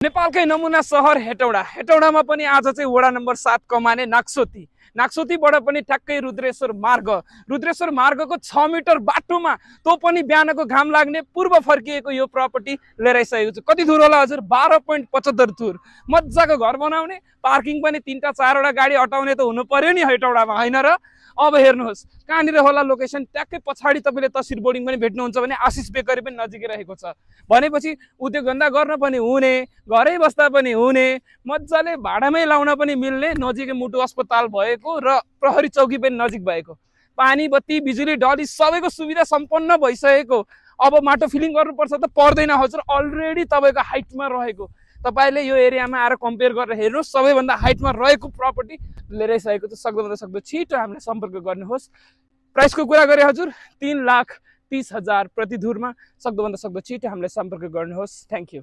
नेपालकै नमुना सहर हेटौडा। हेटौडामा पनि आज चाहिँ वडा नम्बर 7 कमाने नाक्सोती। नाक्सोतीबाट पनि ठ्याक्कै रुद्रेश्वर मार्ग। रुद्रेश्वर मार्गको 6 मिटर बाटोमा तो पनि बिहानको घाम लाग्ने पूर्व फर्किएको यो प्रपर्टी लिएर आइसकेको छु। कति दूर होला हजुर? 12.75 दूर। मजाको घर बनाउने, पार्किङ पनि 3टा 4वटा गाडी अटाउने त हुनु पर्यो नि हेटौडामा, हैन र? अब हेर्नुहोस् कहाँनिर होला लोकेसन, ट्याक्कै पछाडि तपाईँले तस्बिर बोर्डिङ पनि भेट्नुहुन्छ भने आशिष बेकरी पनि नजिकै रहेको छ। भनेपछि उद्योग धन्दा गर्न पनि हुने, घरै बस्दा पनि हुने, मजाले भाडामै लाउन पनि मिल्ने, नजिकै मुटु अस्पताल भएको र प्रहरी चौकी पनि नजिक भएको, पानी बत्ती बिजुली डली सबैको सुविधा सम्पन्न भइसकेको। अब माटो फिलिङ गर्नुपर्छ त पर्दैन हजुर, अलरेडी तपाईँको हाइटमा रहेको। तपाईले यो एरियामा आएर कम्पेयर गरेर हेर्नुहोस्, सबैभन्दा हाइटमा रहेको प्रपर्टी लिएर आइसकेको छ। सक्दोभन्दा सक्दो छिटो हामीलाई सम्पर्क गर्नुहोस्। प्राइसको कुरा गरे हजुर 3,30,000 प्रति धुरमा। सक्दोभन्दा सक्दो छिटो हामीलाई सम्पर्क गर्नुहोस्। Thank you.